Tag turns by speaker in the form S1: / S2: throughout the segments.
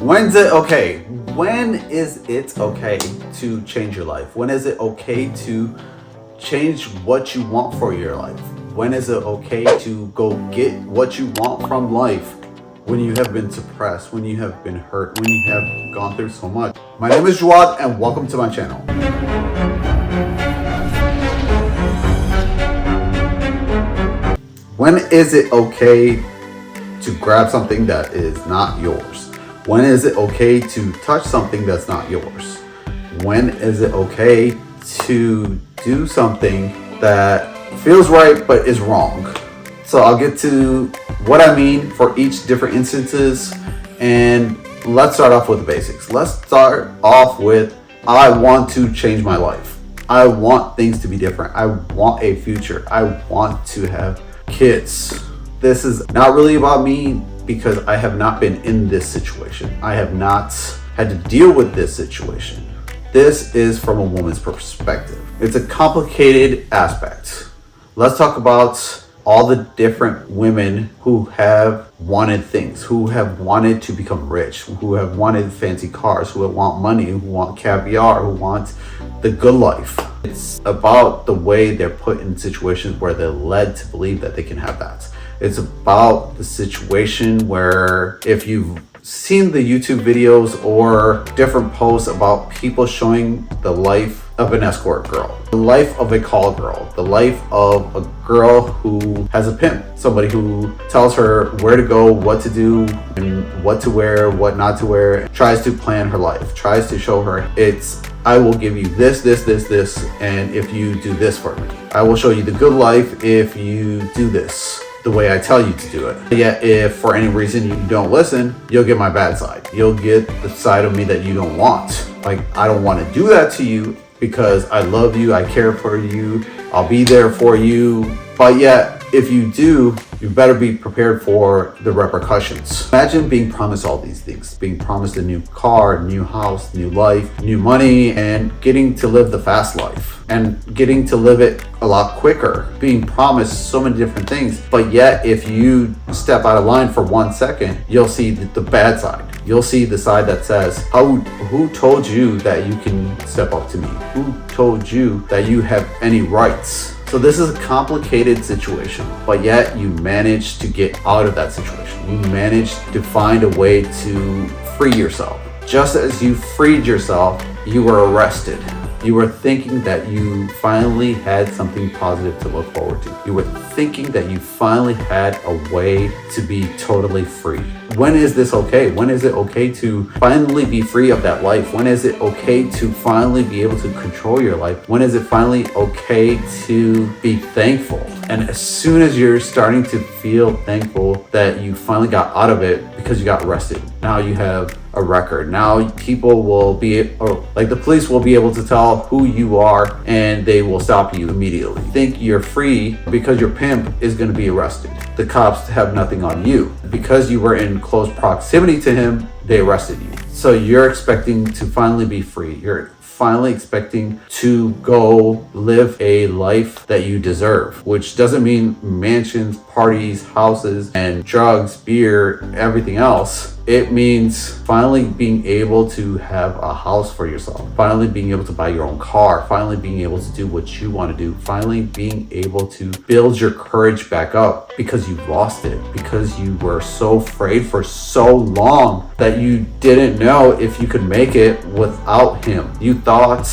S1: When's it okay? When is it okay to change your life? When is it okay to change what you want for your life? When is it okay to go get what you want from life? When you have been suppressed, when you have been hurt, when you have gone through so much. My name is Jawad and welcome to my channel. When is it okay to grab something that is not yours? When is it okay to touch something that's not yours? When is it okay to do something that feels right but is wrong? So I'll get to what I mean for each different instances, and let's start off with the basics. Let's start off with I want to change my life. I want things to be different. I want a future. I want to have kids. This is not really about me because I have not been in this situation. I have not had to deal with this situation. This is from a woman's perspective. It's a complicated aspect. Let's talk about all the different women who have wanted things, who have wanted to become rich, who have wanted fancy cars, who want money, who want caviar, who want the good life. It's about the way they're put in situations where they're led to believe that they can have that. It's about the situation where if you've seen the YouTube videos or different posts about people showing the life of an escort girl, the life of a call girl, the life of a girl who has a pimp, somebody who tells her where to go, what to do, and what to wear, what not to wear, tries to plan her life, tries to show her it's, I will give you this, and if you do this for me. I will show you the good life if you do this the way I tell you to do it. Yet if for any reason you don't listen, you'll get my bad side. You'll get the side of me that you don't want. Like, I don't want to do that to you because I love you, I care for you, I'll be there for you. But yet, if you do, you better be prepared for the repercussions. Imagine being promised all these things, being promised a new car, new house, new life, new money, and getting to live the fast life and getting to live it a lot quicker, being promised so many different things. But yet, if you step out of line for 1 second, you'll see the bad side. You'll see the side that says, who told you that you can step up to me? Who told you that you have any rights? So this is a complicated situation, but yet you managed to get out of that situation. You managed to find a way to free yourself. Just as you freed yourself, you were arrested. You were thinking that you finally had something positive to look forward to. You were thinking that you finally had a way to be totally free. When is this okay? When is it okay to finally be free of that life? When is it okay to finally be able to control your life? When is it finally okay to be thankful? And as soon as you're starting to feel thankful that you finally got out of it because you got arrested, now you have a record. Now people will be, or like the police will be able to tell who you are and they will stop you immediately. Think you're free because your pimp is going to be arrested. The cops have nothing on you. Because you were in close proximity to him, they arrested you. So you're expecting to finally be free. You're finally expecting to go live a life that you deserve, which doesn't mean mansions, parties, houses, and drugs, beer, everything else. It means finally being able to have a house for yourself, finally being able to buy your own car, finally being able to do what you want to do, finally being able to build your courage back up because you lost it, because you were so afraid for so long that you didn't know if you could make it without him. You thought,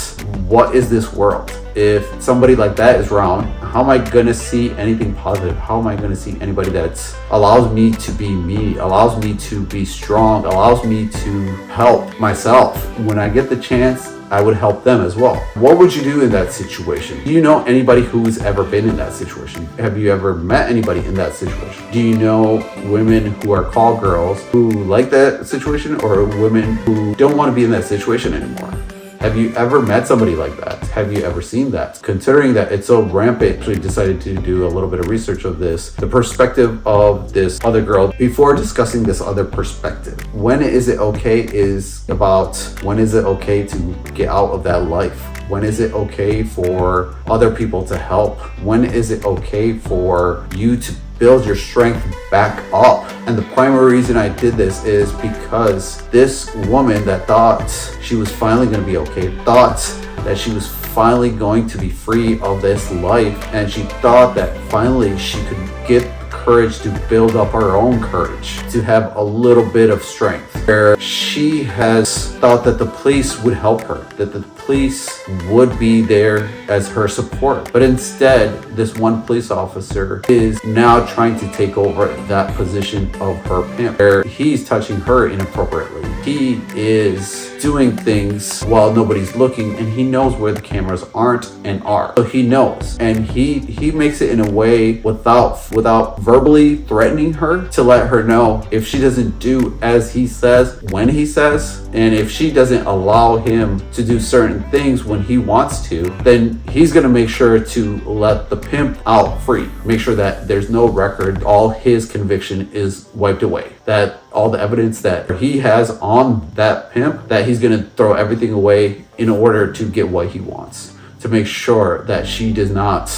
S1: what is this world? If somebody like that is around, how am I gonna see anything positive? How am I gonna see anybody that allows me to be me, allows me to be strong, allows me to help myself? When I get the chance, I would help them as well. What would you do in that situation? Do you know anybody who's ever been in that situation? Have you ever met anybody in that situation? Do you know women who are call girls who like that situation, or women who don't want to be in that situation anymore? Have you ever met somebody like that? Have you ever seen that? Considering that it's so rampant, I actually decided to do a little bit of research of this, the perspective of this other girl, before discussing this other perspective. When is it okay is about when is it okay to get out of that life? When is it okay for other people to help? When is it okay for you to build your strength back up. And the primary reason I did this is because this woman that thought she was finally going to be okay, thought that she was finally going to be free of this life, and she thought that finally she could get courage to build up her own courage, to have a little bit of strength, where she has thought that the police would help her, that the police would be there as her support. But instead, this one police officer is now trying to take over that position of her pimp, where he's touching her inappropriately. He is doing things while nobody's looking, and he knows where the cameras aren't and are. So he knows, and he makes it in a way without verbally threatening her, to let her know if she doesn't do as he says when he says, and if she doesn't allow him to do certain things when he wants to, then he's going to make sure to let the pimp out free, make sure that there's no record, all his conviction is wiped away, that all the evidence that he has on that pimp, that he's going to throw everything away in order to get what he wants, to make sure that she does not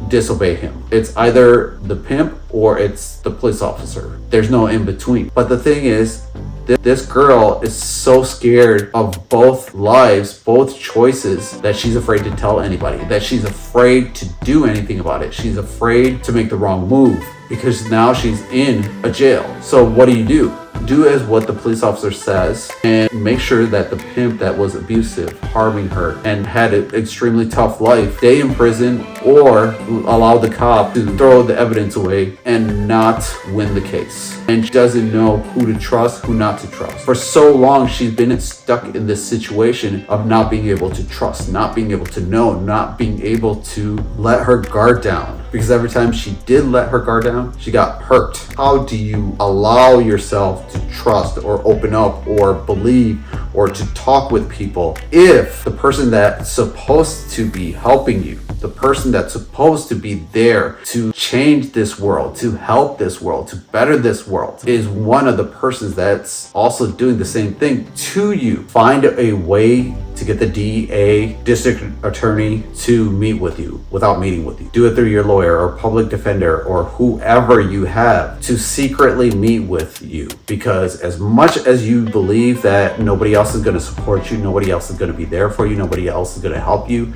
S1: disobey him. It's either the pimp or it's the police officer. There's no in between. But the thing is, this girl is so scared of both lives, both choices, that she's afraid to tell anybody, that she's afraid to do anything about it. She's afraid to make the wrong move because now she's in a jail. So what do? Do as what the police officer says, and make sure that the pimp that was abusive, harming her, and had an extremely tough life, stay in prison, or allow the cop to throw the evidence away and not win the case. And she doesn't know who to trust, who not to trust. For so long, she's been stuck in this situation of not being able to trust, not being able to know, not being able to let her guard down. Because every time she did let her guard down, she got hurt. How do you allow yourself to trust or open up or believe or to talk with people if the person that's supposed to be helping you, the person that's supposed to be there to change this world, to help this world, to better this world, is one of the persons that's also doing the same thing to you? Find a way to get the DA, district attorney, to meet with you without meeting with you. Do it through your lawyer or public defender or whoever you have to secretly meet with you. Because as much as you believe that nobody else is going to support you, nobody else is going to be there for you, nobody else is going to help you,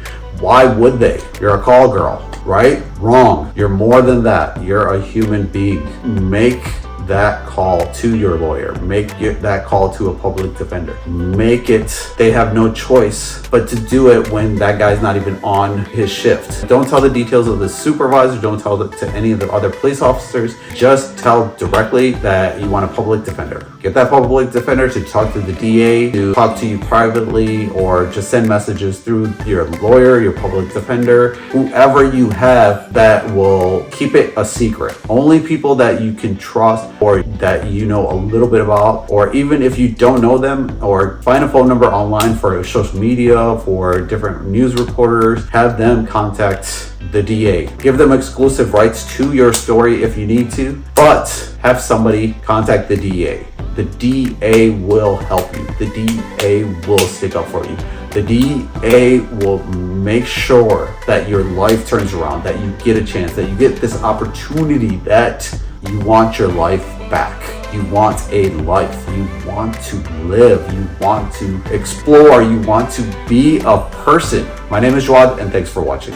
S1: why would they? You're a call girl, right? Wrong. You're more than that. You're a human being. Make that call to your lawyer. Make that call to a public defender. Make it, they have no choice but to do it when that guy's not even on his shift. Don't tell the details of the supervisor. Don't tell it to any of the other police officers. Just tell directly that you want a public defender. Get that public defender to talk to the DA, to talk to you privately, or just send messages through your lawyer, your public defender, whoever you have that will keep it a secret. Only people that you can trust or that you know a little bit about, or even if you don't know them, or find a phone number online for social media, for different news reporters, have them contact the DA. Give them exclusive rights to your story if you need to, but have somebody contact the DA. The DA will help you. The DA will stick up for you. The DA will make sure that your life turns around, that you get a chance, that you get this opportunity, that you want your life back. You want a life. You want to live. You want to explore. You want to be a person. My name is Jawad, and thanks for watching.